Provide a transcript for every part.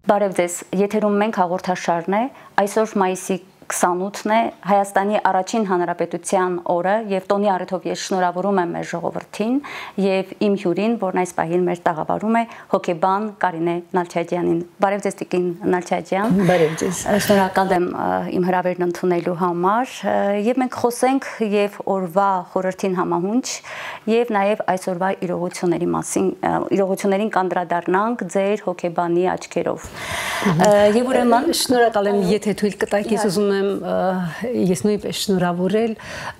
Բարև ձեզ, եթերում մենք հաղորդաշարն է, այսօր մայիսի 28-ն է Հայաստանի առաջին հանրապետության օրը եւ տոնի առիթով ես շնորհավորում եմ մեր ժողովրդին եւ իմ հյուրին, որն այս պահին մեր տաղավարում է, հոկեբան Կարինե Նալչաջյանին։ Բարև ձեզ Տիկին Նալչաջյան։ Բարև ձեզ։ Շնորհակալ եմ իմ հրավերն ընդունելու համար եւ մենք խոսենք եւ օրվա խորհրդին համահունչ եւ նաեւ այսօրվա իրողությունների մասին, իրողություններին կանդրադառնանք ձեր հոկեբանի աչքերով։ Եվ ուրեմն շնորհակալ եմ, եթե թույլ կտաք, ես ուզում եմ ես նույնպես շնորհավորել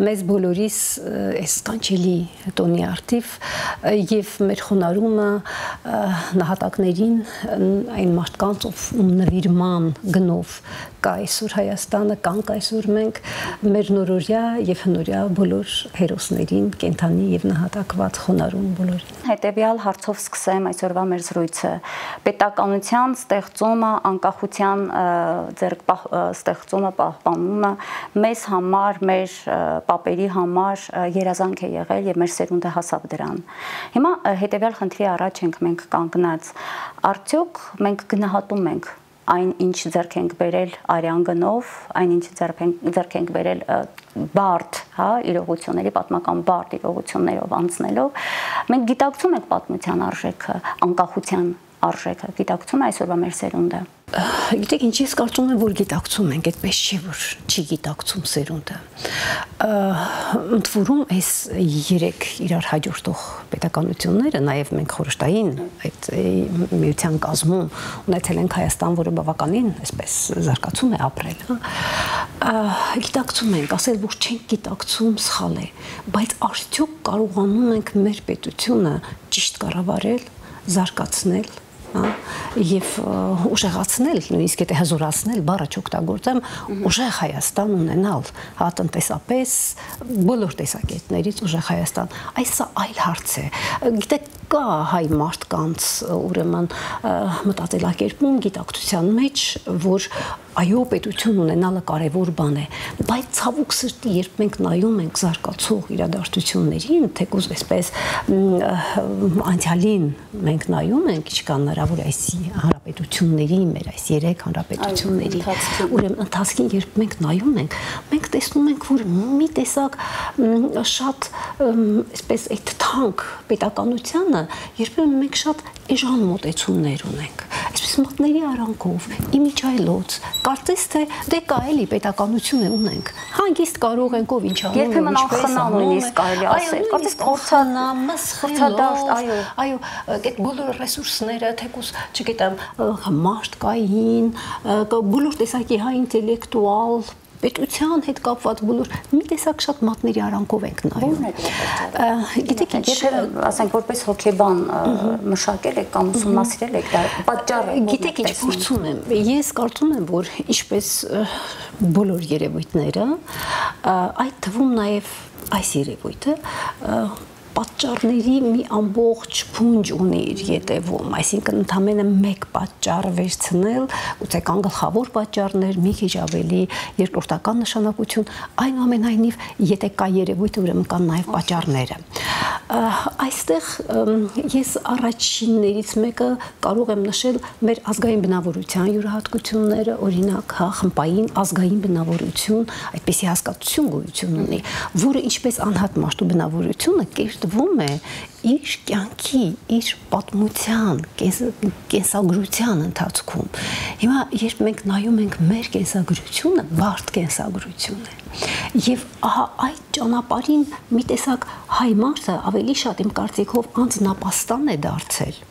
մեզ բոլորիս այս կանչելի տոնի արդիվ եւ մեր խոնարհումը նահատակներին, այն մարդկանց, ում նվիրման գնով կա այսօր Հայաստանը, կանք այսօր մենք մեր նորորյա եւ հնորյա բոլոր հերոսներին, կենթանի եւ նահատակված խոնարհում բոլորին։ Հետևյալ հարցով սկսեմ այսօրվա մեր զրույցը։ Պետականության ստեղծումը, անկախության ստեղծումը, պահպանումը մեզ համար, մեր պապերի համար երազանք է եղել եւ մեր սերունդը հասավ դրան։ Հիմա հետևյալ խնդրի առաջ ենք մենք կանգնած։ Արդյոք մենք գնահատում ենք այն ինչ ձեռք ենք բերել արյան գնով, այն ինչ ձեռք ենք բերել բարդ, հա, իրողությունների, պատմական բարդ իրողություններով անցնելով, մենք գիտակցում ենք պատմության արժեքը, անկախության արժեքը, գիտակցում է այսօրվա մեր սերունդը։ Գիտեք, ինչ ես կարծում եմ, որ գիտակցում ենք, այդպես չի, որ չի գիտակցում սերունդը։ Ընդ որում այս 3 իրար հաջորդող պետականությունները, նաև մենք խորհրդային այդ միության կազմում ունեցել ենք Հայաստան, որը բավականին այսպես զարգացում է ապրել, գիտակցում ենք, ասել, որ չենք գիտակցում, սխալ է, բայց արդյոք կարողանում ենք մեր պետությունը ճիշտ կառավարել, զարգացնել եւ ուժեղացնել, նույնիսկ եթե հզորացնել, բառը չօգտագործեմ, ուժեղ Հայաստան ունենալ, հա, տնտեսապես բոլոր տեսակետներից ուժեղ Հայաստան։ Այս այլ հարց է։ Գիտեք, կա հայ մարդկանց ուրեմն մտածելակերպում, գիտակցության մեջ, որ այո, պետություն ունենալը կարևոր բան է, բայց ցավոք սրտի, երբ մենք նայում ենք զարգացող իրադարձություններին, թեկուզ այսպես անցյալին մենք նայում ենք, ինչ կան հնարավոր այս հանրապետությունների, մեր այս 3 հանրապետությունների, ուրեմն ընթացքին, երբ մենք նայում ենք, մենք տեսնում ենք, որ մի տեսակ շատ այսպես այդ թանկ պետականությանը, երբեմն մենք շատ էժան մոտեցումներ ունենք, այսպես մատների արանքով, իմիջայլոց, կարծես թե դե կա էլի պետականություն է ունենք, հանգիստ կարող ենք ով ինչ անում, երբեմն անխնամ նույնիսկ կարելի ասել, կարծես փորձանամս, խելոք, այո, այդ բոլոր ռեսուրսները, թեկուզ, չգիտեմ, մարդկային, բոլոր տեսակի հայ ինտելեկտուալ պետության հետ կապված բոլոր մի տեսակ շատ մատների արանքով ենք նայում։ Գիտեք, եթե ասենք որպես հոկեբան մշակել եք կամ ուսումնասիրել եք դա պատճառը։ Գիտեք, ինչ փորձում եմ։ Ես կարծում եմ, որ ինչպես բոլոր երևույթները, այդ թվում նաև այս երևույթը պատճառների մի ամբողջ փունջ ունի իր ետևում, այսինքն ընդամենը մեկ պատճառ վերցնել, գուցե կան գլխավոր պատճառներ, մի քիչ ավելի երկրորդական նշանակություն, այնուամենայնիվ, եթե կա երևույթը, ուրեմն կան նաև պատճառները։ Այստեղ ես առաջիններից մեկը կարող եմ նշել մեր ազգային բնավորության յուրահատկությունները, օրինակ, խմբային ազգային բնավորություն, այդպիսի հասկացություն գոյություն ունի, որը ինչպես անհատ մարդու բնավորությունը կերտվում է իր կյանքի, իր պատմության, կենսագրության ընթացքում։ Հիմա, երբ մենք նայում ենք մեր կենսագրությունը, բարդ կենսագրություն է։ Եվ ահա այդ ճանապարհին մի տեսակ հայ մարդը ավելի շատ իմ կարծիքով անձնապաստան է դարձել։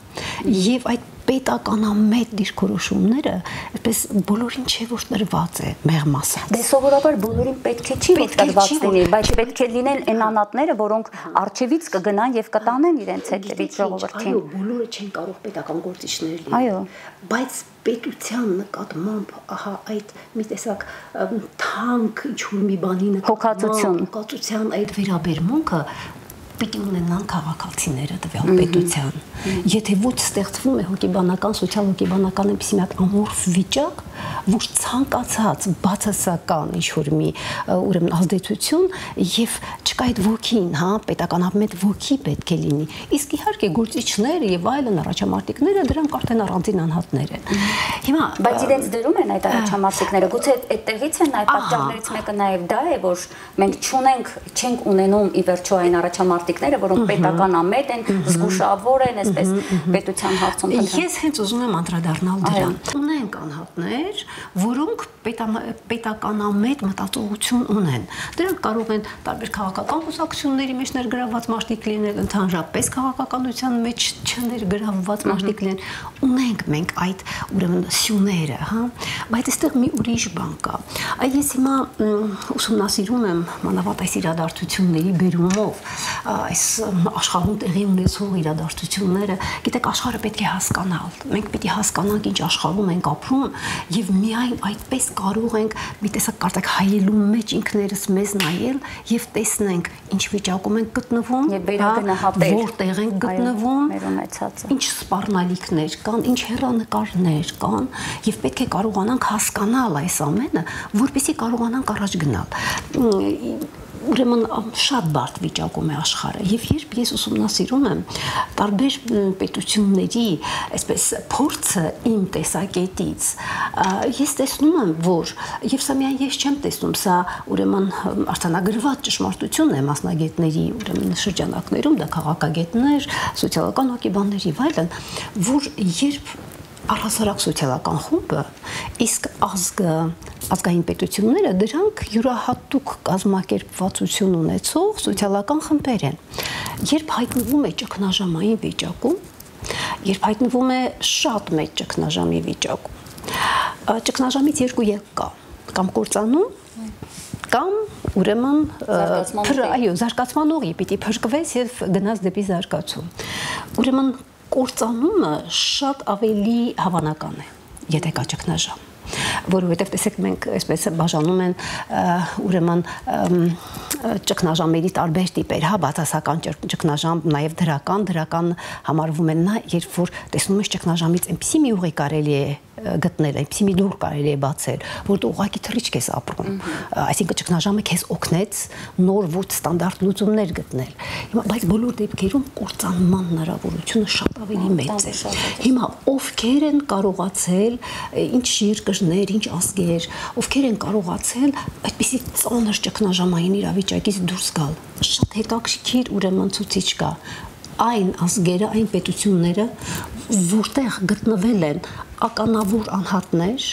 Եվ այդ պետականամետ դիրքորոշումները այսպես բոլորին չէ որ տրված է մեղմ ասած։ Դե սովորաբար բոլորին պետք է չի որ տրված լինի, բայց պետք է լինեն այն անատները, որոնք արխիվից կգնան եւ կտանեն իրենց հետևից ժողովրդին։ Այո, բոլորը չեն կարող պետական գործիչներ լինել։ Այո, բայց պետության նկատմամբ ահա այդ մի տեսակ թանկ ինչ-որ մի բանի նկատմամբ հոգացության այդ վերաբերմունքը պիտի ունենան քաղաքացիները տվյալ պետության։ Եթե ոչ ստեղծվում է հոգեբանական, սոցիալ-հոգեբանական այնպիսի մի հատ ամորֆ վիճակ, որ ցանկացած բացասական ինչ-որ մի ուրեմն ազդեցություն եւ չկա այդ ոգին, հա, պետականապետ ոգի պետք է լինի։ Իսկ իհարկե գործիչները եւ այլն առաջամարտիկները դրանք արդեն առանձին անհատներ են։ Հիմա բայց իրենց դերում են այդ առաջամարտիկները, գուցե այդտեղից են այդ պատճառներից մեկը նաեւ դա է, որ մենք չենք ունենում ի վերջո այն առաջամարտիկները, որոնք պետականամետ են, զգուշավոր են, այսպես պետության հարցում։ Ես հենց ուզում եմ անդրադառնալ դրան։ Ունենք անհատներ, որոնք պետականամետ մտածողություն ունեն։ Դրանք կարող են տարբեր քաղաքական կուսակցությունների մեջ ներգրավված մարդիկ լինել, ընդհանրապես քաղաքականության մեջ չներգրավված մարդիկ լինեն։ Ունենք մենք այդ ուրեմն սյուները, հա, բայց այստեղ մի ուրիշ բան կա։ Ես հիմա ուսումնասիրում եմ մանավանդ այս իրադարձությունների բերումով, այս աշխարհում տեղի ունեցող իրադարձությունները, գիտեք, աշխարհը պետք է հասկանալ։ Մենք պետք է հասկանանք ինչ աշխարհում ենք ապրում եւ միայն այդպես կարող ենք մի տեսակ կարծեք հայելու մեջ ինքներս մեզ նայել եւ տեսնենք ինչ վիճակում ենք գտնվում եւ վերագնահատել որտեղ ենք գտնվում, ինչ սպառնալիքներ կան, ինչ հեռանկարներ կան եւ պետք է կարողանանք հասկանալ այս ամենը, որպեսզի կարողանանք առաջ գնալ։ Ուրեմն շատ բարդ վիճակում է աշխարհը եւ երբ ես ուսումնասիրում եմ տարբեր պետությունների այսպես փորձը իմ տեսակետից ես տեսնում եմ որ եւ սա միայն ես չեմ տեսնում սա ուրեմն արտանագրված ճշմարտություն է մասնագետների ուրեմն շրջանակներում դա քաղաքագետներ սոցիալական հոգեբաններ եւ այլն որ երբ առհասարակ սոցիալական խումբը իսկ ազգային պետությունները դրանք յուրահատուկ կազմակերպվածություն ունեցող սոցիալական խմբեր են երբ հայտնվում է ճգնաժամային վիճակում երբ հայտնվում է շատ մեծ ճգնաժամի վիճակում ճգնաժամից երկու ելք կա կամ կործանում կամ ուրեմն զարգացման ուղի պիտի փրկվես եւ գնաս դեպի զարգացում ուրեմն կործանումը շատ ավելի հավանական է, եթե կա ճգնաժամ, որովհետև տեսեք մենք այսպես բաժանում են ուրեմն ճգնաժամերի տարբեր տիպեր, հա, բացասական ճգնաժամ, նաև դրական համարվում են նա, երբ որ տեսնում ես ճգնաժամից այնպիսի մի ուղի կարելի է գտնել, այնպիսի մի դուռ կարելի է բացել, որ դու ուղղակի թռիչք ես ապրում, այսինքն ճգնաժամը քեզ օգնեց նոր ոչ ստանդարտ լուծումներ գտնել։ Հիմա բայց բոլոր դեպքերում կործանման հնարավորությունը շատ ավելի մեծ է։ Հիմա ովքեր են կարողացել, ինչ երկրներ, ինչ ազգեր, ովքեր են կարողացել այդպիսի ծանր ճգնաժամային իրավիճակից դուրս գալ։ Շատ հետաքրքիր ուրեմն ցուցիչ կա այն ազգերը, այն պետությունները, որտեղ գտնվել են ականավոր անհատներ,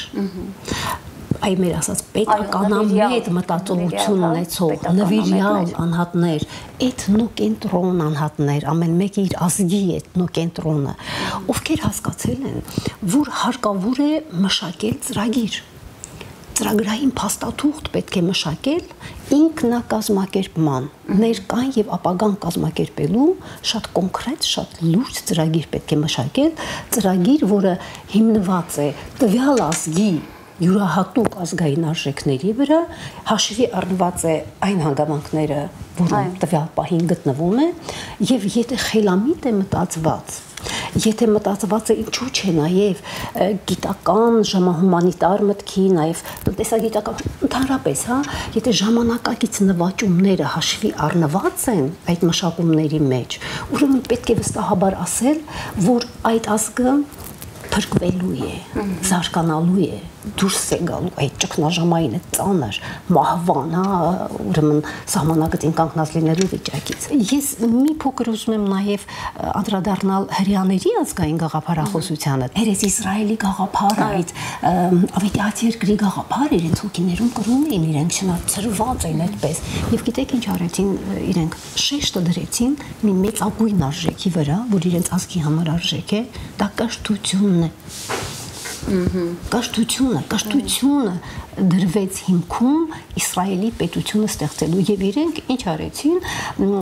այ մեր ասած պետականամետ մտածողություն ունեցող նվիրյալ անհատներ, էթնոկենտրոն անհատներ, ամեն մեկը իր ազգի էթնոկենտրոնը, ովքեր հասկացել են, որ հարկավոր է մշակել ծրագիր ծրագրային փաստաթուղթ պետք է մշակել ինքնակազմակերպման, ներկան եւ ապագան կազմակերպելու շատ կոնկրետ, շատ լուրջ ծրագիր պետք է մշակել, ծրագիր, որը հիմնված է տվյալ ազգի յուրահատուկ ազգային արժեքների վրա, հաշվի առնված է այն հանգամանքները, որոնք տվյալ պահին գտնվում է, եւ եթե խելամիտ է մտածված Եթե մտածված է ինչու՞ չէ նաև գիտական, ժամահումանիտար մտքի, նաև տնտեսագիտական, ընդհանրապես, հա, եթե ժամանակակից նվաճումները հաշվի առնված են այդ մշակումների մեջ, ուրեմն պետք է վստահաբար ասել, որ այդ ազգը փրկվելու է, զարգանալու է, դուրս է գալու այդ ճգնաժամային ծանր մահվան, հա, ուրեմն սահմանագծին կանգնած լինելու վիճակից։ Ես մի փոքր ուզում եմ նաև անդրադառնալ հрьяաների ազգային գաղափարախոսությանը։ Երես Իսրայելի գաղափարը, այդ ավետիացի երկրի գաղափարը իրենց հոգիներում կրում էին, իրենք շնորհծրված էին այդպես։ Եվ գիտեք ինչ արեցին, իրենք շեշտը դրեցին մի մեծագույն արժեքի վրա, որ իրենց ազգի համար արժեք է, դա կրթությունն է։ Կրթությունը դրվեց հիմքում Իսրայելի պետությունը ստեղծելու եւ իրենք ինչ արեցին,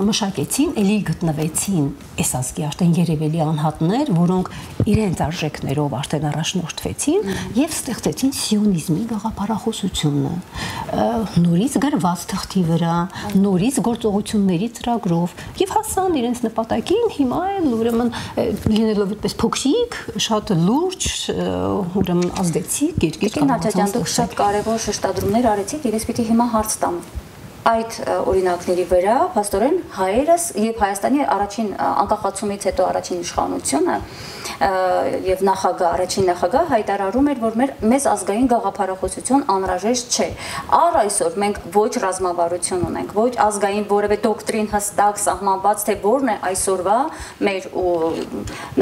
մշակեցին, ելի գտնվեցին այս ազգի արդեն երևելի անհատներ, որոնք իրենց արժեքներով արդեն առաջնորդվեցին եւ ստեղծեցին սիոնիզմի գաղափարախոսությունը, նորից գրված թղթի վրա, նորից գործողությունների ծրագրով եւ հասան իրենց նպատակին, հիմա էլ ուրեմն լինելով այդպես փոքրիկ, շատ լուրջ, ուրեմն ազդեցիկ երկիր կառավարության դուք շատ կարևոր շեշտադրումներ արեցիք, ես պիտի հիմա հարց տամ այդ օրինակների վրա, փաստորեն հայերս եւ Հայաստանի առաջին անկախացումից հետո առաջին իշխանությունը եւ առաջին նախագահ հայտարարում էր, որ մեզ ազգային գաղափարախոսություն անհրաժեշտ չէ։ Առ այսօր մենք ոչ ռազմավարություն ունենք, ոչ ազգային որևէ դոկտրին հստակ սահմանված, թե որն է այսօրվա մեր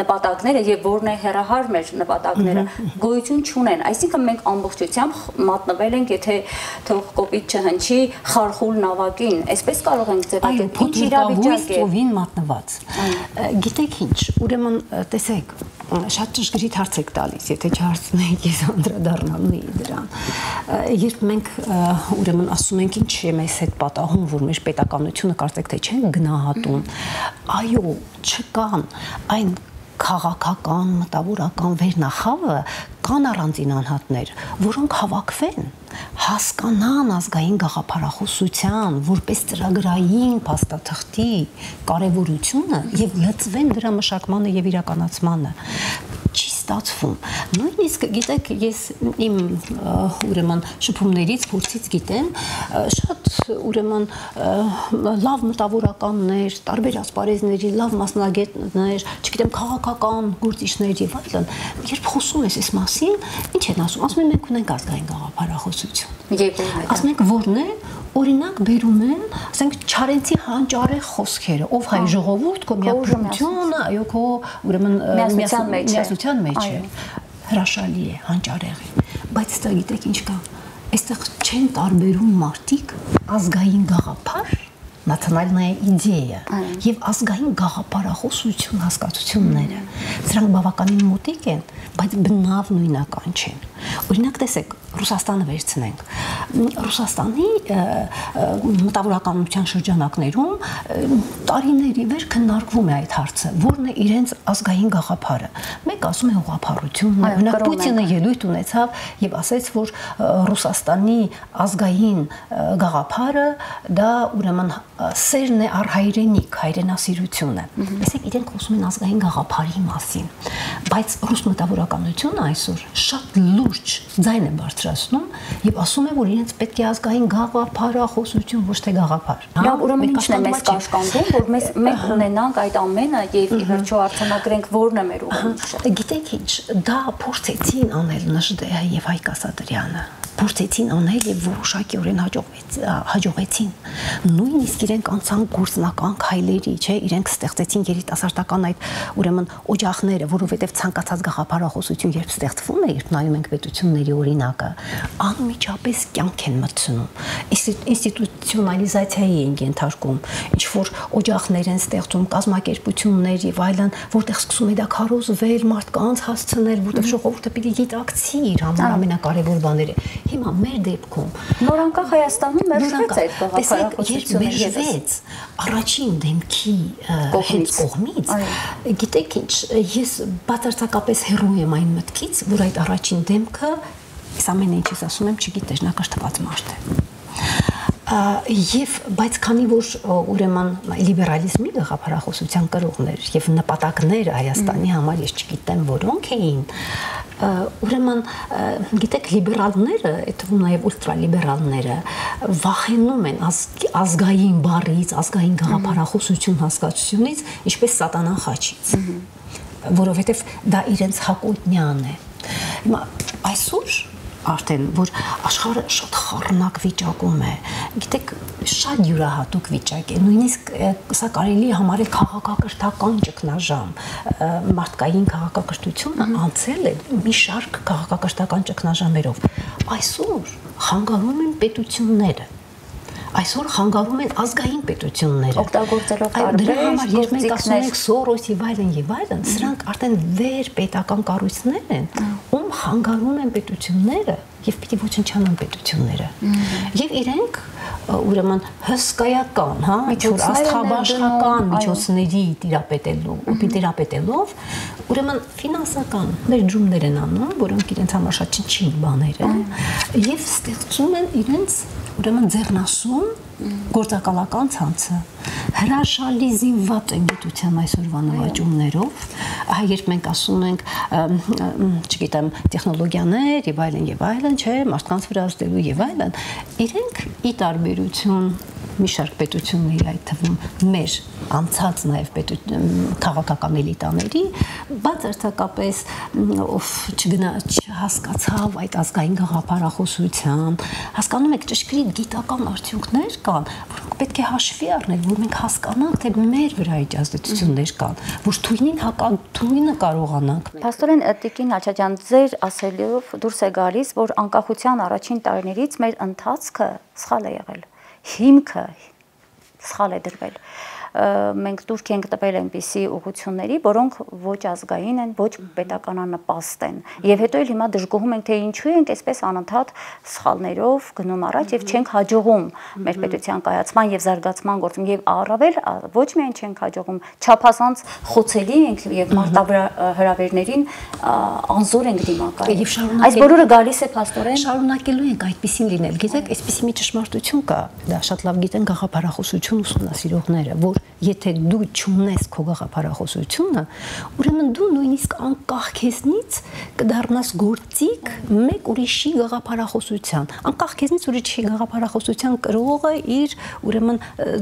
նպատակները եւ որն է հեռահար մեր նպատակները, գոյություն չունեն։ Այսինքն մենք ամբողջությամբ մատնվել ենք, եթե թող կոպիտ չհնչի, խարխուլ նավակին, այսպես կարող ենք ձևակերպել, ինչ իրավիճակ է ծովին մատնված։ Գիտեք ինչ, ուրեմն տեսեք, շատ ճշգրիտ հարց եք տալիս, եթե չհարցնենք, ես անդրադառնալու էի դրան։ Երբ մենք ուրեմն ասում ենք ինչ է մեզ հետ պատահում, որ մեր պետականությունը կարծեք թե չեն գնահատում, այո, չկան այն քաղաքական, մտավորական վերնախավը, կան առանձին անհատներ, որոնք հավաքվեն, հասկանան ազգային գաղափարախոսության որպես ծրագրային փաստաթղթի կարևորությունը եւ լծվեն դրա մշակմանը եւ իրականացմանը։ Չի ստացվում։ Նույնիսկ գիտեք, ես իմ ուրեմն շփումներից, փորձից գիտեմ, շատ ուրեմն լավ մտավորականներ, տարբեր ասպարեզների լավ մասնագետներ, չգիտեմ, քաղաքական գործիչներ եւ այլն, երբ խոսում ես այս մասին, ինչ են ասում։ Ասում են մենք ունենք ազգային գաղափարախոսություն։ Ասում ենք որն է, օրինակ բերում են, ասենք Չարենցի հանճարեղ խոսքերը, ով հայ ժողովուրդ, քո միապրությունը, այո, քո ուրեմն միասնության մեջ է, հրաշալի է, հանճարեղ է, բայց դա գիտեք ինչ կա, այստեղ չեն տարբերում մարդիկ ազգային գաղափար, նացիոնալնայա իդեя եւ ազգային գաղափարախոսություն հասկացությունները, սրանք բավականին մոտիկ են, բայց բնավ նույնական չեն։ Օրինակ տեսեք, Ռուսաստանը վերցնենք։ Ռուսաստանի մտավորականության շրջանակներում տարիների վեր քննարկվում է այդ հարցը, որն է իրենց ազգային գաղափարը։ Մեկ ասում է ուղղափառությունն է, օրինակ Պուտինը ելույթ ունեցավ եւ ասաց, որ Ռուսաստանի ազգային գաղափարը դա ուրեմն սերն է առ հայրենիք, հայրենասիրությունը։ Տեսեք, իրենք խոսում են ազգային գաղափարի մասին, բայց ռուս մտավորականությունը այսօր շատ լուրջ ձայն է բարձրացնում եւ ասում է, որ իրենց պետք է ազգային գաղափարախոսություն, ոչ թե գաղափար։ Լավ, ուրեմն ինչն է մեզ կաշկանդում, որ մենք ունենանք այդ ամենը եւ ի վերջո արձանագրենք որն է մեր ուղին։ Գիտեք ինչ, դա փորձեցին անել Նժդեհը եւ Հայկ Ասատրյանը։ Փորձեցին անել եւ որոշակիորեն հաջողեցին։ Նույնիսկ իրենք անցան գործնական քայլերի, չէ, իրենք ստեղծեցին երիտասարդական այդ ուրեմն օջախները, որովհետեւ ցանկացած գաղափարախոսություն երբ ստեղծվում է, երբ նայում ենք պետությունների օրինակը, անմիջապես կյանք են մտցնում։ Ինստիտուցիոնալիզացիայի են ենթարկում, ինչ որ օջախներ են ստեղծում, կազմակերպություններ եւ այլն, որտեղ սկսում է դա քարոզվել, մարդկանց հասցնել, որտեղ ժողովուրդը պիտի գիտակցի իր համար ամենակարևոր բաները։ Հիմա մեր դեպքում նորանկախ Հայաստանում մերժվեց այդ գաղափարախոսությունը եւս առաջին դեմքի հենց կողմից, գիտեք ինչ, ես բացարձակապես հեռու եմ այն մտքից, որ այդ առաջին դեմքը, ես ամեն ինչ ես ասում եմ, չգիտես, նա կշտված մարդ է։ Եվ բայց քանի որ ուրեմն լիբերալիզմի գաղափարախոսության կրողներ եւ նպատակները Հայաստանի համար ես չգիտեմ որոնք էին, ուրեմն գիտեք լիբերալները, այդ թվում նաեւ ուլտրալիբերալները վախենում են ազգային բառից, ազգային գաղափարախոսություն հասկացությունից, ինչպես սատանան խաչից, որովհետեւ դա իրենց հակոտնյան է։ Հիմա այսօր արդեն որ աշխարհը շատ խառնակ վիճակում է, գիտեք, շատ յուրահատուկ վիճակ է, նույնիսկ սա կարելի է համարել քաղաքակրթական ճգնաժամ, մարդկային քաղաքակրթությունը անցել է մի շարք քաղաքակրթական ճգնաժամերով, այսօր խանգարում են պետությունները, այսօր խանգարում են ազգային պետությունները, օգտագործելով տարբեր դրա համար երբ մենք ասում ենք Սորոսի եւ այլն, սրանք արդեն վեր պետական կառույցներ են, ում կամ հանգարում են պետությունները եւ պիտի ոչնչանան պետությունները։ Եվ իրենք ուրեմն հսկայական, հա, աստղաբաշխական միջոցների տիրապետելով, ուրեմն ֆինանսական ներդրումներ են անում, որոնք իրենց համար շատ չնչին բաներ են, եւ ստեղծում են իրենց ուրեմն ձեռնասուն գործակալական ցանցը հրաշալի զինված են գիտության այսօրվա նվաճումներով, երբ մենք ասում ենք, չգիտեմ, տեխնոլոգիաներ եւ այլն, չէ, մարդկանց վրա ազդելու եւ այլն, իրենք ի տարբերություն մի շարք պետությունների, այդ թվում մեր անցած նաև քաղաքական էլիտաների, բացարձակապես ով չհասկացավ այդ ազգային գաղափարախոսության, հասկանում եք ճշգրիտ գիտական արդյունքներ կան, որոնք պետք է հաշվի առնել, որ մենք հասկանանք, թե մեր վրա ինչ ազդեցություններ կան, որ թույնը կարողանանք։ Պաստորեն Տիկին Ալչաջյան, ձեր ասելիով դուրս է գալիս, որ անկախության առաջին տարիներից մեր ընթացքը սխալ է եղել, հիմքը սխալ է դրվել, մենք դուրք ենք տվել այնպիսի ուղղությունների, որոնք ոչ ազգային են, ոչ պետականանպաստ են, եւ հետո էլ հիմա դժգոհում ենք, թե ինչու ենք այսպես անընդհատ սխալներով գնում առաջ եւ չենք հաջողում մեր պետության կայացման եւ զարգացման գործում, եւ առավել ոչ միայն չենք հաջողում, չափազանց խոցելի ենք եւ մարտահրավերներին անզոր ենք դիմակայել։ Այս բոլորը գալիս է փաստորեն շարունակելու ենք այդպեսին լինել։ Գիտեք, այսպեսի մի ճշմարտություն կա, դա շատ լավ գիտեն գաղափարախոսություն ուսումնասիրողները, որ եթե դու չունես քո գաղափարախոսությունը, ուրեմն դու նույնիսկ անկախ քեզնից կդառնաս գործիք մեկ ուրիշի գաղափարախոսության, անկախ քեզնից ուրիշի գաղափարախոսության կրողը իր ուրեմն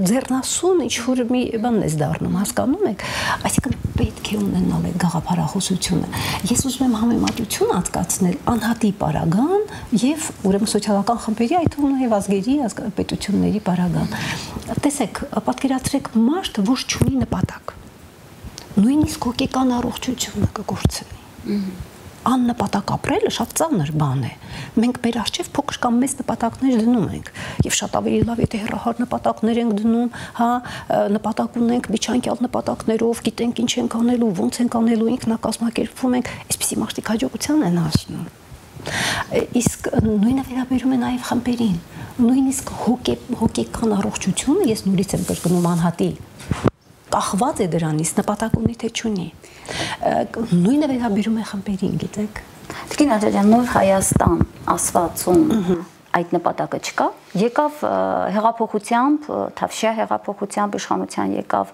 ձեռնասուն ինչ-որ մի բան ես դառնում, հասկանում եք, այսինքն պետք է ունենալ այդ գաղափարախոսությունը։ Ես ուզում եմ համեմատություն անցկացնել անհատի պարագան եւ ուրեմն սոցիալական խմբերի, այդ թվում նաեւ ազգերի, պետությունների պարագան։ Տեսեք, պատկերացրեք մարդ, որ չունի նպատակ, նույնիսկ հոգեկան առողջությունը կկորցնի։ Աննպատակ ապրելը շատ ծանր բան է։ Մենք մեր առջև փոքր կամ մեծ նպատակներ դնում ենք, եւ շատ ավելի լավ, եթե հեռահար նպատակներ ենք դնում, հա, նպատակ ունենք միջանկյալ նպատակներով, գիտենք ինչ ենք անելու, ոնց ենք անելու, ինքնակազմակերպվում ենք, այսպիսի մարդիկ հաջողության են հասնում։ Իսկ նույնը վերաբերում է նաև խմբերին, նույնիսկ հոգեկան առողջությունը, ես նորից եմ կրկնում անհատի, կախված է դրանից, նպատակ ունի թե չունի, նույնը վերաբերում է խմբերին, գիտեք։ Տիկին Ալչաջյան, նոր Հայաստան ասվածում այդ նպատակը չկա, եկավ հեղափոխությամբ, Թավշյա հեղափոխությամբ իշխանության եկավ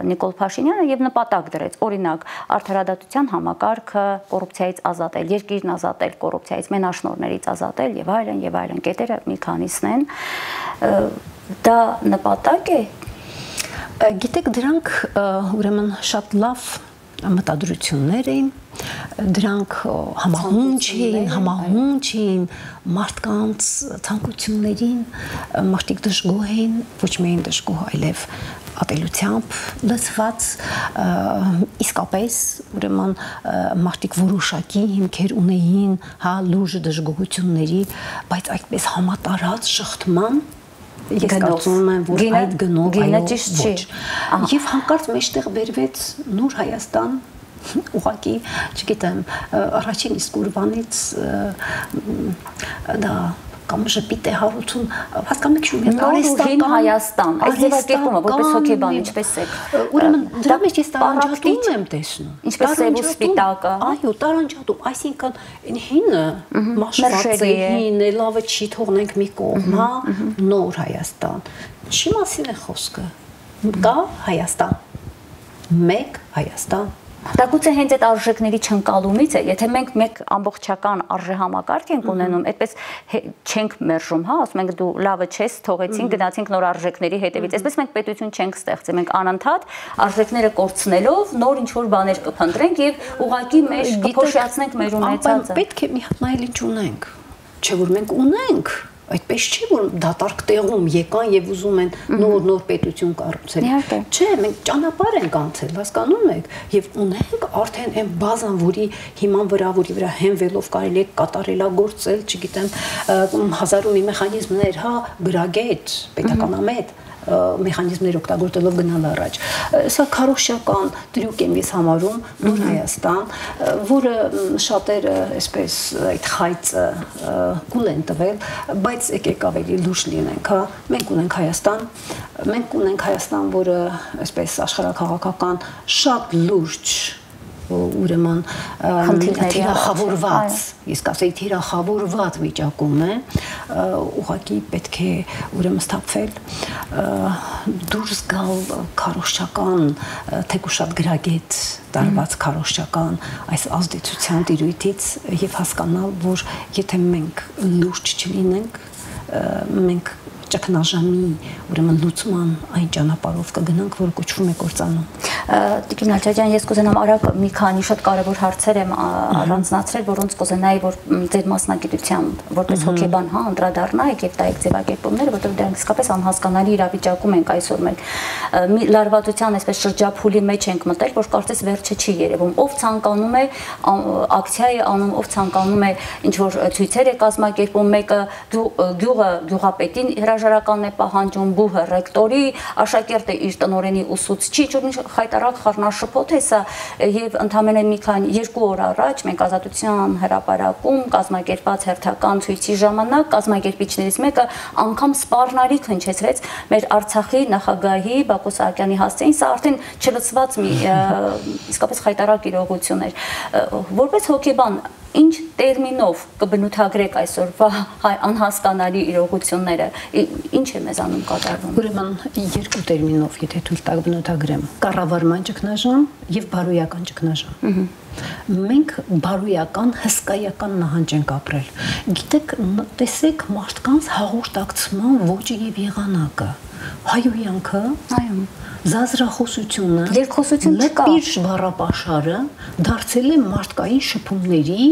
Նիկոլ Փաշինյանը եւ նպատակ դրեց, օրինակ, արդարադատության համակարգը կոռուպցիայից ազատել, երկիրն ազատել կոռուպցիայից, մենաշնորհներից ազատել եւ այլն, կետերը մի քանիսն են, դա նպատակ է։ Գիտեք, դրանք ուրեմն շատ լավ մտադրություններ էին, դրանք համահունչ էին մարդկանց ցանկություններին, մարդիկ դժգոհ էին, ոչ միայն դժգոհ, այլև ատելությամբ լցված, իսկապես ուրեմն մարդիկ որոշակի հիմքեր ունեին, հա, լուրջ դժգոհությունների, բայց այդպես համատարած շղթման ես կարծում եմ, որ այդ գնով ոչ։ Եվ հանկարծ մեջտեղ բերվեց նոր Հայաստան, ուղղակի, չգիտեմ, առաջին իսկ ուրվանից դա կամ ժպիտ է հարուցում, հասկանում եք շուտ արհեստական Հայաստան, այս ձևակերպումը որպես հոգեբան ինչպես է։ Ուրեմն դրա մեջ ես տարանջատում եմ տեսնում։ Ինչպես սև ու սպիտակը։ Այո, տարանջատում, այսինքն հինը մաշված է, հին է, լավը չի թողնենք մի կողմ, հա, նոր Հայաստան։ Չի մասին է խոսքը։ Կա Հայաստան։ Մեկ Հայաստան։ Դա գուցե հենց այդ արժեքների չընկալումից է, եթե մենք մեկ ամբողջական արժեհամակարգ ենք ունենում, այդպես չենք մերժում, հա, ասում ենք դու լավը չես, թողեցինք, գնացինք նոր արժեքների հետևից, այսպես մենք պետություն չենք ստեղծի, մենք անընդհատ արժեքները կորցնելով նոր ինչ-որ բաներ կփնտրենք եւ ուղղակի մեր կփոշիացնենք մեր ունեցածը։ Պետք է մի հատ նայել ինչ ունենք, չէ՞ որ մենք ունենք։ Այդպես չի, որ դատարկ տեղում եկան եւ ուզում են նոր պետություն կառուցել։ Չէ, մենք ճանապարհ ենք անցել, հասկանում եք, եւ ունենք արդեն այն բազան, որի հիման վրա հենվելով կարելի է կատարելագործել, չգիտեմ, հազար ու մի մեխանիզմներ, հա, գրագետ, պետականամետ, մեխանիզմներ օգտագործելով գնալ առաջ։ Սա քարոշչական դրույթ եմ ես համարում Նոր Հայաստան, որը շատերը այսպես այդ խայծը կուլ են տվել, բայց եկեք ավելի լուրջ լինենք, հա։ Մենք ունենք Հայաստան, որը այսպես աշխարհաքաղաքական շատ լուրջ ուրեմն թիրախավորված, իսկ ասեի թիրախավորված վիճակում է, ուղղակի պետք է ուրեմն սթափվել, դուրս գալ քարոշչական, թեկուզ շատ գրագետ տարված քարոշչական այս ազդեցության տիրույթից եւ հասկանալ, որ եթե մենք լուրջ չլինենք, մենք ճգնաժամի ուրեմն լուծման այն ճանապարհով կգնանք, որը կոչվում է կործանում։ Տիկին Ալչաջյան, ես կուզենամ արագ մի քանի շատ կարևոր հարցեր եմ առանձնացրել, որոնց կուզենայի, որ ձեր մասնագիտությամբ որպես հոգեբան, հա, անդրադառնայիք եւ տայիք ձևակերպումները, որտեղ դրանք իսկապես անհասկանալի իրավիճակում ենք այսօր մենք։ Մի լարվածության այսպես շրջափուլի մեջ ենք մտել, որ կարծես վերջը չի երևում։ Ով ցանկանում է ակցիա է անում, ով ցանկանում է ինչ որ ցույցեր է կազմակերպում, մեկը գյուղապետին հրաժարականն է պահանջում, բուհը ռեկտորի, աշակերտը իր տնօրենի ուսուցչի, խայտարակ խառնաշփոթ է սա եւ ընդամենը մի քանի 2 օր առաջ մենք Ազատության հրապարակում կազմակերպած հերթական ցույցի ժամանակ կազմակերպիչներից մեկը անգամ սպառնալիք հնչեցրեց մեր Արցախի նախագահի Բակո Սահակյանի հասցեին, սա արդեն չլցված մի իսկապես խայտարակ իրողություն էր։ Որպես հոգեբան ինչ տերմինով կբնութագրեք այսօրվա անհասկանալի իրողությունները, ինչ է մեզանում կատարվում։ Ուրեմն 2 տերմինով, եթե թույլ տաք բնութագրեմ, կառավարման ճգնաժամ եւ բարոյական ճգնաժամ։ Մենք բարոյական, հսկայական նահանջ ենք ապրել։ Գիտեք, տեսեք մարդկանց հաղորդակցման ոճը եւ եղանակը, հայոյանքը, այո, զազրախոսությունը, երկխոսություն չկա, լպիրշ բառապաշարը դարձել է մարդկային շփումների,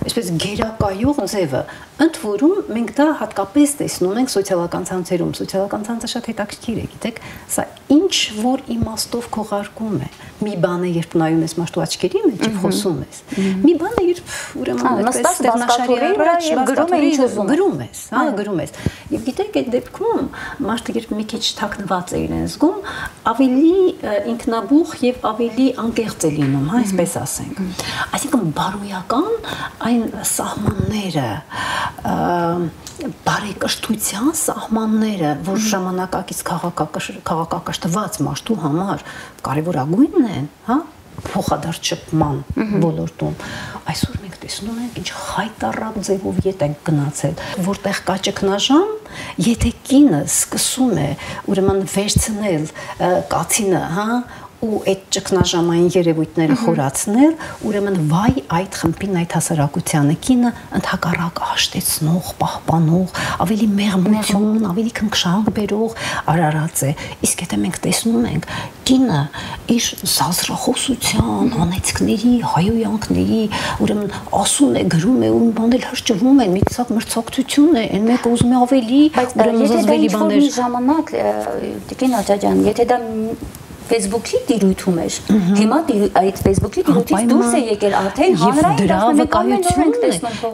այսպես գերակայող ձևը, ընդ որում մենք դա հատկապես տեսնում ենք սոցիալական ցանցերում։ Սոցիալական ցանցը շատ հետաքրքիր է, գիտեք, սա ինչ որ իմաստով քողարկում է։ Մի բան է, երբ նայում ես մարդու աչքերի մեջ եւ խոսում ես։ Մի բան է, երբ ուրեմն այդպես տեղնաշարի առաջ գրում ես, հա, գրում ես։ Եվ գիտեք, այդ դեպքում մարդը երբ մի քիչ թաքնված է իրեն զգում, ավելի ինքնաբուխ եւ ավելի անկեղծ է լինում, հա, այսպես ասենք։ Այսինքն բարոյական այն սահմանները, բարեկշտության սահմանները, որ ժամանակակից քաղաքակշռված մարդու համար կարևորագույնն են, հա, փոխադարձ շփման ոլորտում, այսօր մենք տեսնում ենք ինչ խայտառակ ձևով ետ ենք գնացել, որտեղ կա ճգնաժամ, եթե կինը սկսում է ուրեմն վերցնել կացինը, հա, ու այդ ճգնաժամային երևույթները խորացնել, ուրեմն վայ այդ խմբին, այդ հասարակությանը, կինը ընդհակառակը հաշտեցնող, պահպանող, ավելի մեղմություն, ավելի քնքշանք բերող արարած է։ Իսկ եթե մենք տեսնում ենք, կինը իր զազրախոսության, անեծքների, հայոյանքների, ուրեմն ասում է, գրում է, ու բանել հրճվում են, մի տեսակ մրցակցություն է, այն մեկը ուզում է ավելի, ուրեմն զզվելի բաներ։ Ժամանակ, Տիկին Ալչաջյան, եթե դա Facebook-ի տիրույթում էր։ Հիմա այդ Facebook-ի տիրույթից դուրս է եկել արդեն հանրային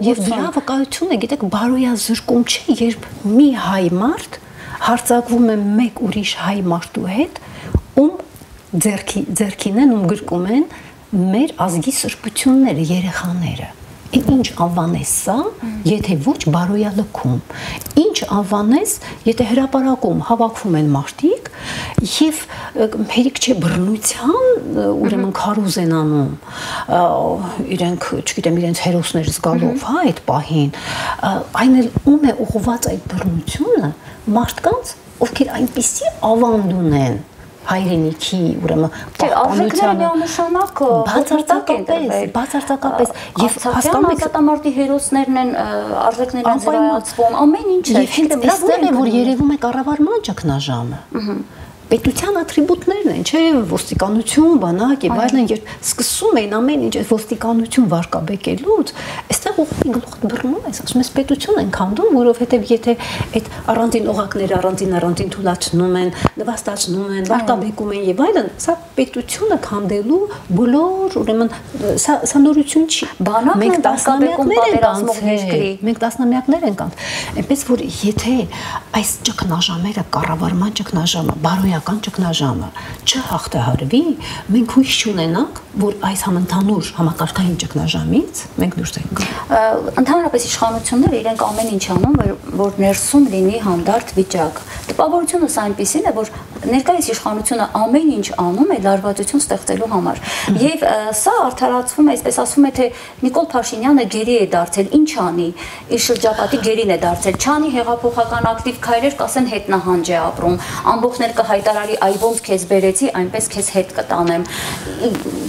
եւ դրա վկայությունը, գիտեք, բարոյազրկում չէ, երբ մի հայ մարդ հարձակվում է մեկ ուրիշ հայ մարդու հետ, ում ձերքին են, ում գրկում են մեր ազգի սրբությունները, երեխաները։ Ինչ անվանես սա, եթե ոչ բարոյալքում, ինչ անվանես, եթե հրապարակում հավաքվում են մարդիկ եւ հերիք չէ բռնության, ուրեմն քարոզ են անում, իրենք, չգիտեմ, իրենց հերոսներ զգալով, հա, այդ պահին, այն էլ ում է ուղղված այդ բռնությունը, մարդկանց, ովքեր այնպիսի ավանդ ունեն հայրենիքի, ուրեմն արժեքները միանշանակ բացարձակապես եւ հասկանում եք ազատամարտի հերոսներն են արժեքներն են զրահացվում, ամեն ինչը եւ հենց այստեղ է, որ երևում է կառավարման ճգնաժամը։ Պետության ատրիբուտներն են, չէ, ոստիկանություն, բանակ եւ այլն, երբ սկսում էին ամեն ինչ ոստիկանություն վարկաբեկելուց, այստեղ այստեղ ուղղակի գլուխդ բռնում ես, ասում ես պետություն են քանդում, որովհետև եթե այդ առանձին օղակները առանձին թույլաչնում են, նվաստացնում են, վարկաբեկում են եւ այլն, սա պետությունը քանդելու բոլոր, ուրեմն սա նորություն չի։ Մենք տասնամյակներ ենք անց։ Այնպես որ եթե այս ճգնաժամերը, կառավարման ճգնաժամը, բարոյական ճգնաժամը չհաղթահարվի, մենք հույս չունենանք, որ այս համընդհանուր համակարգային ճգնաժամից մենք դուրս ենք գալու։ Ընդհանրապես իշխանությունները իրենք ամեն ինչ անում, որ ներսում լինի հանդարտ վիճակ։ Տպավորությունս այնպիսին է, որ ներկայիս իշխանությունը ամեն ինչ անում է լարվածություն ստեղծելու համար։ Եվ սա արդարացվում է, այսպես ասվում է, թե Նիկոլ Փաշինյանը գերի է դարձել, ինչ անի, իր շրջապատի գերին է դարձել, չանի հեղափոխական ակտիվ քայլեր, կասեն հետնահանջ է ապրում, ամբողջներ կհայտարարի, այ ոնց քեզ բերեցի, այնպես քեզ հետ կտանեմ։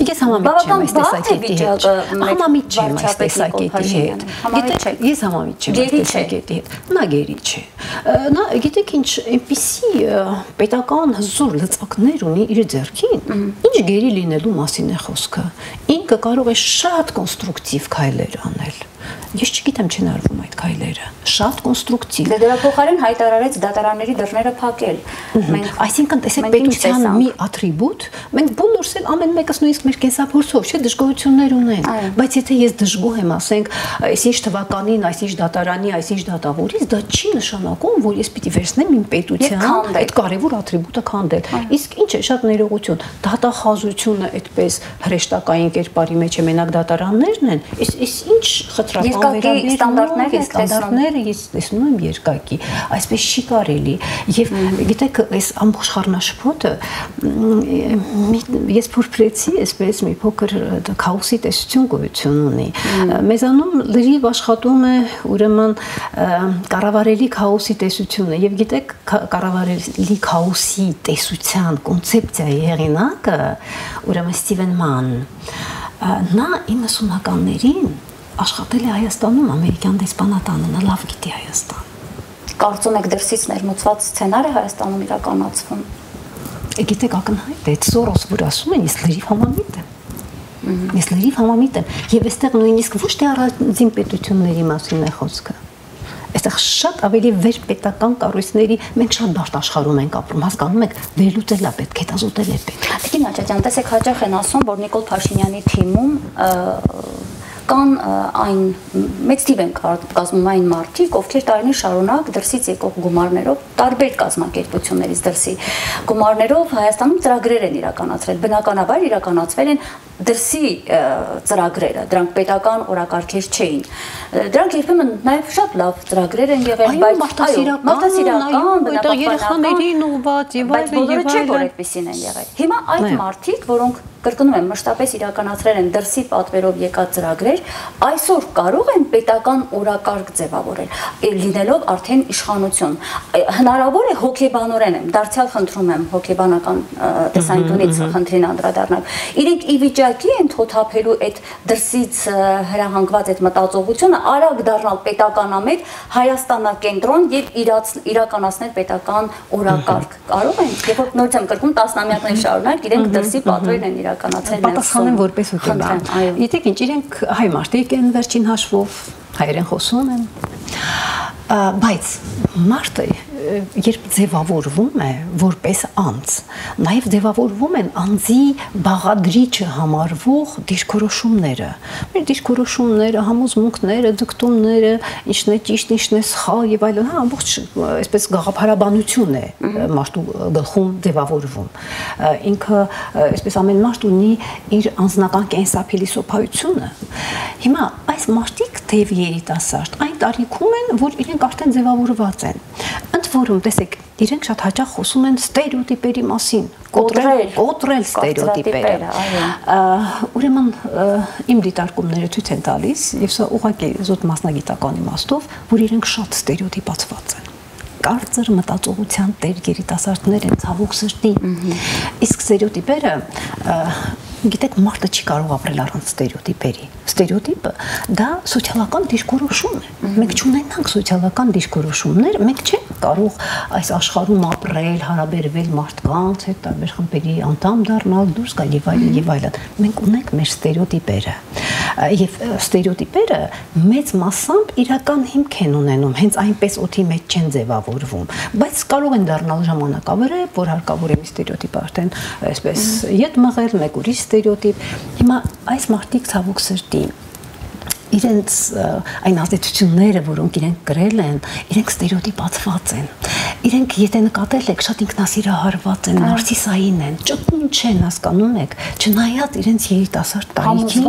Ես համամիտ չեմ այս տեսակետի հետ։ Համամիտ չեմ այս տեսակետի հետ։ Գիտեք, ես համամիտ չեմ այս տեսակետի հետ։ Նա գերի չէ։ Նա գիտեք ինչ, այնպիսի պետական հզոր լծակներ ունի իր ձեռքին, ինչ գերի լինելու մասին է խոսքը։ Ինքը կարող է շատ կոնստրուկտիվ քայլեր անել։ Ես չգիտեմ չեն արվում այդ քայլերը, շատ կոնստրուկտիվ։ Դրա փոխարեն հայտարարեց դատարանների դռները փակել։ Այսինքն տեսեք պետության մի ատրիբուտ, մենք բոլորս էլ ամեն մեկս նույնիսկ մեր կենսափորձով չէ դժգոհություններ ունեն, բայց եթե ես դժգոհ եմ, ասենք, այսինչ թվականին, այսինչ դատարանի, այսինչ դատավորից, դա չի նշանակում, որ ես պիտի վերցնեմ իմ պետության այդ կարևոր ատրիբուտը քանդել։ Իսկ ինչ է շատ ներողություն, դատախազությունը այդպես հրեշտակային կերպարի մեջ է մենակ դատարաններն են, այս ինչ երկակի ստանդարտները ես տեսնում եմ երկակի, այսպես չի կարելի եւ գիտեք այս ամբողջ խառնաշփոթը ես փորձեցի այսպես մի փոքր քաոսի տեսություն գոյություն ունի մեզանում լրիվ աշխատում է ուրեմն կառավարելի քաոսի տեսությունը եւ գիտեք կառավարելի քաոսի տեսության կոնցեպցիայի հեղինակը ուրեմն Ստիվեն Ման նա 90-ականներին աշխատել է Հայաստանում ամերիկյան դեսպանատանը, նա լավ գիտի Հայաստան։ Կարծում եք դրսից ներմուծված սցենար է Հայաստանում իրականացվում։ Գիտեք ակնհայտ է, Սորոս որ ասում են, ես լրիվ համամիտ եմ։ Ես լրիվ համամիտ եմ, եւ այստեղ նույնիսկ ոչ թե առանձին պետությունների մասին է խոսքը։ Այստեղ շատ ավելի վերպետական կառույցների մենք շատ բարդ աշխարհում ենք ապրում, հասկանում եք, վերլուծելա պետք, հետազոտել է պետք։ Տիկին Աչաջյան, տեսեք հաճախ են ասում, որ Նիկոլ Փաշինյանի թիմում կան այն մեծ թիվ են կազմում այն մարդիկ, ովքեր տարիներ շարունակ դրսից եկող գումարներով, տարբեր կազմակերպություններից դրսի գումարներով Հայաստանում ծրագրեր են իրականացրել, բնականաբար իրականացվել են դրսի ծրագրերը, դրանք պետական օրակարգեր չէին։ Դրանք երբեմն նաև շատ լավ ծրագրեր են եղել, բայց մարդասիրական, երեխաներին ուղղված եւ այլն, բայց բոլորը չէ որ այդպեսին են եղել։ Հիմա այդ մարդիկ, որոնք կրկնում եմ, մշտապես իրականացրել են դրսի պատվերով եկած ծրագրեր, այսօր կարող են պետական օրակարգ ձևավորել, լինելով արդեն իշխանություն։ Հնարավոր է հոգեբանորեն եմ, դարձյալ խնդրում եմ հոգեբանական տեսանկյունից խնդրին անդրադառնալ։ Իրենք ի վիճակի են թոթափելու այդ դրսից հրահանգված այդ մտածողությունը, արագ դառնալ պետականամետ, Հայաստանակենտրոն եւ իրականացնել պետական օրակարգ։ Կարող են, երբ որ նորից եմ կրկնում տասնամյակներ շարունակ իրենք դրսի պատվերն են իրականացել պատասխանեն որպես հոգեբան։ Գիտեք ինչ, իրենք հայ մարդիկ են վերջին հաշվով, հայերեն խոսում են, բայց մարդը երբ ձևավորվում է որպես անձ, նաև ձևավորվում են անձի բաղադրիչը համարվող դիրքորոշումները։ Մեր դիրքորոշումները, համոզմունքները, ձգտումները, ինչն է ճիշտ, ինչն է սխալ եւ այլն, հա, ամբողջ այսպես գաղափարաբանություն է մարդու գլխում ձևավորվում։ Ինքը այսպես ամեն մարդ ունի իր անձնական կենսափիլիսոփայությունը։ Հիմա այս մարդիկ թեև երիտասարդ այն տարիքում են, որ իրենք արդեն ձևավորված են։ Ընդ որում, տեսեք, իրենք շատ հաճախ խոսում են ստերեոտիպերի մասին, կոտրել ստերեոտիպերը։ Ուրեմն իմ դիտարկումները ցույց են տալիս, եւ սա ուղղակի զուտ մասնագիտական իմաստով, որ իրենք շատ ստերեոտիպացված են։ Կարծր մտածողության տեր երիտասարդներ են, ցավոք սրտի։ Իսկ ստերեոտիպերը գիտեք, մարդը չի կարող ապրել առանց ստերեոտիպերի։ Ստերեոտիպը դա սոցիալական դիրքորոշում է։ Մենք չունենանք սոցիալական դիրքորոշումներ, մենք չենք կարող այս աշխարհում ապրել, հարաբերվել մարդկանց հետ, տարբեր խմբերի անդամ դառնալ, դուրս գալ եւ այլն եւ այլն։ Մենք ունենք մեր ստերեոտիպերը։ Եվ ստերեոտիպերը մեծ մասամբ իրական հիմք են ունենում, հենց այնպես օդի մեջ չեն ձևավորվում, բայց կարող են դառնալ ժամանակավերև, որ հարկավոր է մի ստերեոտիպ արդեն այսպես ետ մղել, մեկ ուրիշ ստերեոտիպ։ Հիմա այս մարդիկ ցավոք սրտի իրենց այն ազդեցությունները, որոնք իրենք կրել են, իրենք ստերեոտիպացված են։ Իրենք, եթե նկատել եք, շատ ինքնասիրահարված են, նարսիսային են, ճկուն չեն, հասկանում եք, չնայած իրենց երիտասարդ տարիքին,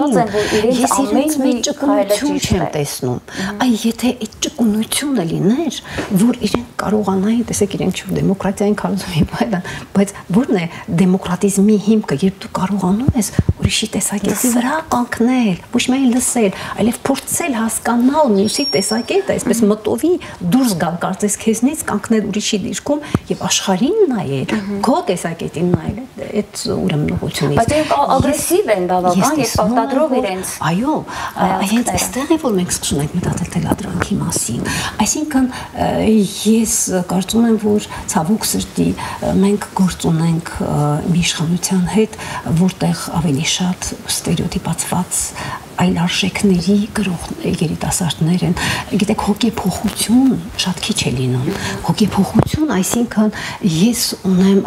ես իրենց մեջ ճկունություն չեմ տեսնում։ Այ եթե այդ ճկունությունը լիներ, որ իրենք կարողանային, տեսեք, իրենք չէ դեմոկրատիային քարոզում են, բայց ո՞րն է դեմոկրատիզմի հիմքը, երբ դու կարողանում ես ուրիշի տեսակետի վրա կանգնել, ոչ միայն լսել, այլև փորձել հասկանալ մյուսի տեսակետը, այսպես մտովի դուրս գալ կարծես քեզնից, կանգնել ուրիշի դիրքում եւ աշխարհին նայել, քո տեսակետին նայել, այդ ուրեմն ուղղությունից։ Բայց իրենք ագրեսիվ են բավական եւ պարտադրող իրենց։ Այո, հենց այստեղ է որ մենք սկսում ենք մտածել թելադրանքի մասին։ Այսինքն ես կարծում եմ, որ ցավոք սրտի մենք գործ ունենք մի իշխանության հետ, որտեղ ավելի շատ ստերեոտիպացված այլ արժեքների գրող երիտասարդներ են։ Գիտեք, հոգեփոխություն շատ քիչ է լինում։ Հոգեփոխություն, այսինքն ես ունեմ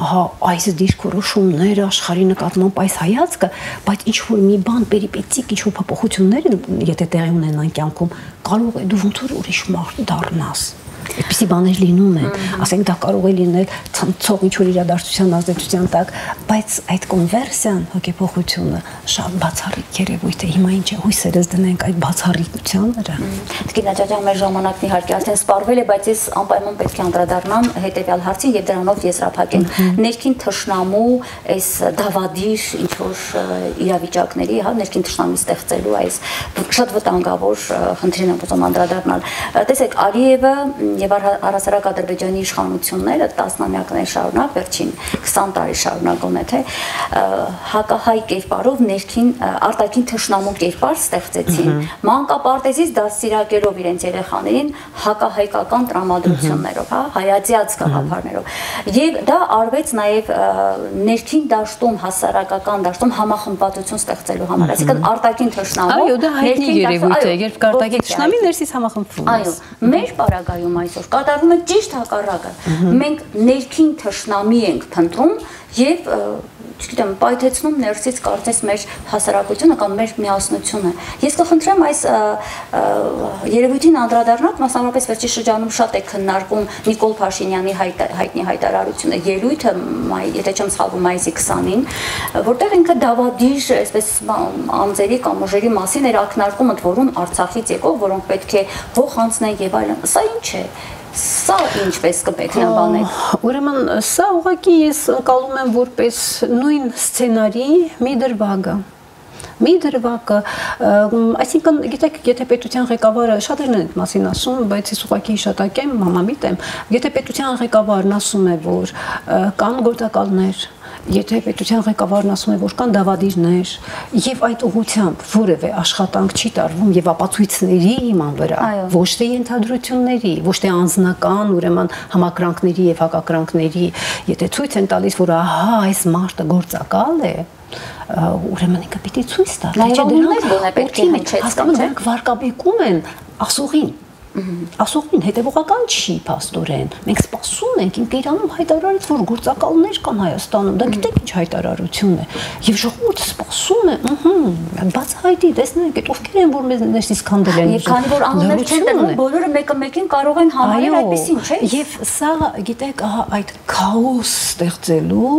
այս դիրքորոշումները աշխարհի նկատմամբ այս հայացքը, բայց ինչ որ մի բան պերիպետիկ, ինչ որ փոփոխություններ եթե տեղի ունենան կյանքում, կարող է դու ոնց որ ուրիշ մարդ դառնաս։ Այդպիսի բաներ լինում են, ասենք դա կարող է լինել ցնցող ինչ-որ իրադարձության ազդեցության տակ, բայց այդ կոնվերսիան, հոգեփոխությունը շատ բացառիկ երևույթ է։ Հիմա ինչ է, հույսերս դնենք այդ բացառիկության վրա։ Տիկին Աջաջյան, մեր ժամանակն իհարկե արդեն սպառվել է, բայց ես անպայման պետք է անդրադառնամ հետևյալ հարցին եւ դրանով եզրափակենք։ Ներքին թշնամու այս դավադիր ինչ-որ իրավիճակների, հա, ներքին թշնամի ստեղծելու այս շատ վտանգավոր խնդրին եմ անդրադառնալ։ Տեսեք, Ալիևը եւ առհասարակ Ադրբեջանի իշխանությունները տասնամյակներ շարունակ, վերջին 20 տարի շարունակ գոնե թե հակահայ կերպարով ներքին արտաքին թշնամու կերպար ստեղծեցին, մանկապարտեզից դաստիարակելով իրենց երեխաներին հակահայկական տրամադրություններով, հա, հայացյաց գաղափարներով։ Եվ դա արվեց նաեւ ներքին դաշտում, հասարակական դաշտում համախմբվածություն ստեղծելու համար, այսինքն արտաքին թշնամու։ Այո, դա հայտնի երևույթ է, երբ արտաքին թշնամին ներսից համախմբվում է։ Այո, մեր պարագայում այսօր կատարվում է ճիշտ հակառակը։ Մենք ներքին թշնամի ենք փնտրում եւ չգիտեմ, պայթեցնում ներսից կարծես մեր հասարակությունը կամ մեր միասնությունը։ Ես կխնդրեմ այս երևույթին անդրադառնալ, մասնավորապես վերջի շրջանում շատ է քննարկում Նիկոլ Փաշինյանի հայտնի հայտարարությունը, ելույթը, եթե չեմ սխալվում, մայիսի 20-ին, որտեղ ինքը դավադիր, այսպես անձերի կամ ուժերի մասին էր ակնարկում, ընդ որում Արցախից եկող, որոնք պետք է հող անցնեն եւ այլն։ Սա ինչ է։ Սա ինչպես կմեկնաբանեք։ Ուրեմն սա ուղղակի ես ընկալում եմ որպես նույն սցենարի մի դրվագը։ Մի դրվագը, այսինքն գիտեք, եթե պետության ղեկավարը շատերն են այդ մասին ասում, բայց ես ուղղակի հիշատակեմ, համամիտ եմ, եթե պետության ղեկավարն ասում է, որ կան գործակալներ, եթե պետության ղեկավարն ասում է, որ կան դավադիրներ, եւ այդ ուղղությամբ որևէ աշխատանք չի տարվում եւ ապացույցների իման վրա, ոչ թե ենթադրությունների, ոչ թե անձնական, ուրեմն համակրանքների եւ հակակրանքների, եթե ցույց են տալիս, որ ահա այս մարդը գործակալ է, ուրեմն ինքը պիտի ցույց տա, թե դրանք պետք է հնչեցնեն, դրանք վարկաբեկում են ասողին։ Ասողին հետևողական չի փաստորեն։ Մենք սպասում ենք, ինքը իրանում հայտարարեց, որ գործակալներ կան Հայաստանում, դա գիտեք ինչ հայտարարություն է։ Եվ ժողովուրդը սպասում է, բացահայտի, տեսնենք, այդ ովքեր են, որ մեզ ներսից քանդել են։ Եվ քանի որ անուններ չեն տրվում, բոլորը մեկը մեկին կարող են համարել այդպեսին, չէ՞։ Եվ սա, գիտեք, այդ քաոս ստեղծելու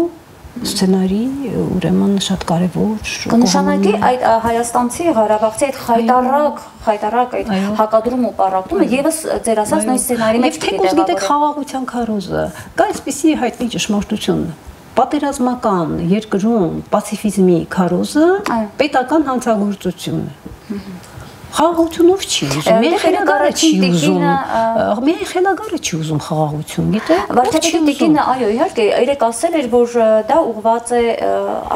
սցենարի ուրեմն շատ կարևոր կնշանակի այդ հայաստանցի Ղարաբաղցի այդ խայտարակ այդ հակադրում ու պառակտումը եւս ձեր ասած նույն սցենարի մեջ պետք է գիտեք խաղաղության քարոզը կա այսպիսի հայտնի ճշմարտություն պատերազմական երկրում պացիֆիզմի քարոզը պետական հանցագործությունն է Խաղաղությունով չի ուզում, միայն խելագարը չի ուզում, միայն խելագարը չի ուզում խաղաղություն, գիտե՞։ Վարդապետի տիկինը, այո, իհարկե, երեք ասել էր, որ դա ուղղված է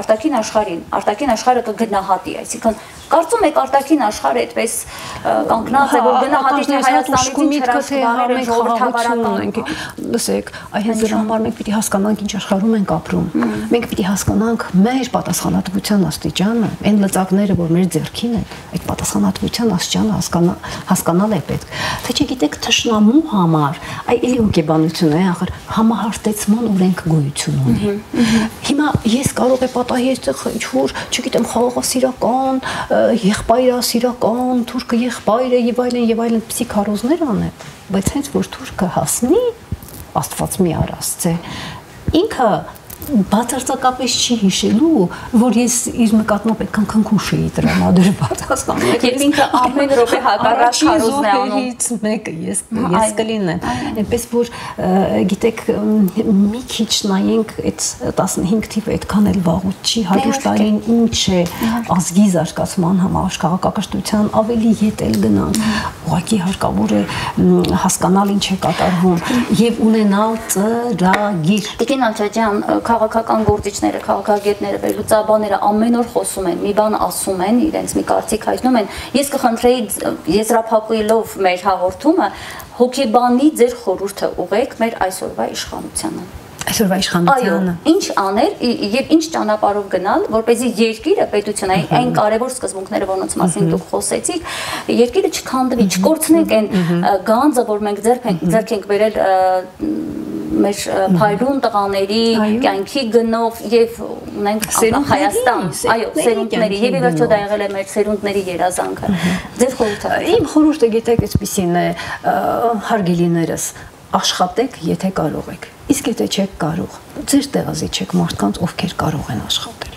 արտաքին աշխարհին, արտաքին աշխարհը կգնահատի, այսինքն կարծում եք արտաքին աշխարհը այդպես կանգնած է, որ գնահատի թե Հայաստանից ինչ խաղաղություն, լսեք, այ հենց դրա համար մենք պիտի հասկանանք ինչ աշխարհում ենք ապրում։ Մենք պիտի հասկանանք մեր պատասխանատվության աստիճանը, այն լծակները, որ մեր ձեռքին են, այդ պատասխանատվության աստիճանը հասկանալ է պետք։ Թե չգիտեք թշնամու համար, այ էլի հոգեբանություն է, ախր համահարտեցման օրենք գոյություն ունի։ Հիմա ես կարող եմ պատահել այդտեղ ինչ-որ, չգիտեմ, խաղաղասիրական, եղբայրասիրական, թուրքը եղբայր է եւ այլն պսի քարոզներ անել, բայց հենց որ թուրքը հասնի, Աստված մի արասցե, ինքը բացարձակապես չի հիշելու, որ ես իր նկատմամբ այդքան քնքուշ էի տրամադրված, հասկանում եք, եւ ինքը ամեն րոպե հակառակ քարոզն է անում։ Մեկը ես կլինեմ։ Այնպես որ գիտեք, մի քիչ նայենք այդ 15 թիվը այդքան էլ վաղուց չի, 100 տարին ինչ է ազգի զարգացման համար, քաղաքակրթության ավելի ետ էլ գնանք։ Ուղղակի հարկավոր է հասկանալ ինչ է կատարվում եւ ունենալ ծրագիր։ Տիկին Ալչաջյան, քաղաքական գործիչները, քաղաքագետները, վերլուծաբանները ամեն օր խոսում են, մի բան ասում են, իրենց մի կարծիք հայտնում են։ Ես կխնդրեի եզրափակելով մեր հաղորդումը հոգեբանի ձեր խորհուրդը ուղղեք մեր այսօրվա իշխանությանը։ Այսօրվա իշխանությանը։ Ինչ անել եւ ինչ ճանապարհով գնալ, որպեսզի երկիրը, պետությունը, այն կարևոր սկզբունքները, որոնց մասին դուք խոսեցիք, երկիրը չքանդվի, չկորցնենք այն գանձը, որ մենք ձեռք ենք բերել մեր փայլուն տղաների կյանքի գնով եւ ունենք Հայաստան, այո, սերունդների եւ ի վերջո դա եղել է մեր սերունդների երազանքը։ Ձեր խորհուրդը։ Իմ խորհուրդը գիտեք այսպեսին է, հարգելիներս, աշխատեք, եթե կարող եք։ Իսկ եթե չեք կարող, ձեր տեղազիջեք մարդկանց, ովքեր կարող են աշխատել։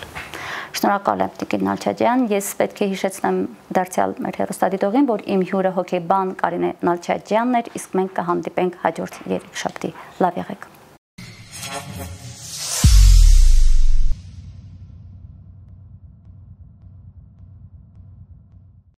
Շնորհակալ եմ Տիկին Ալչաջյան, ես պետք է հիշեցնեմ դարձյալ մեր հեռուստադիտողին, որ իմ հյուրը հոգեբան Կարինե Նալչաջյանն էր, իսկ մենք կհանդիպենք հաջորդ երեքշաբթի։ Լավ եղեք։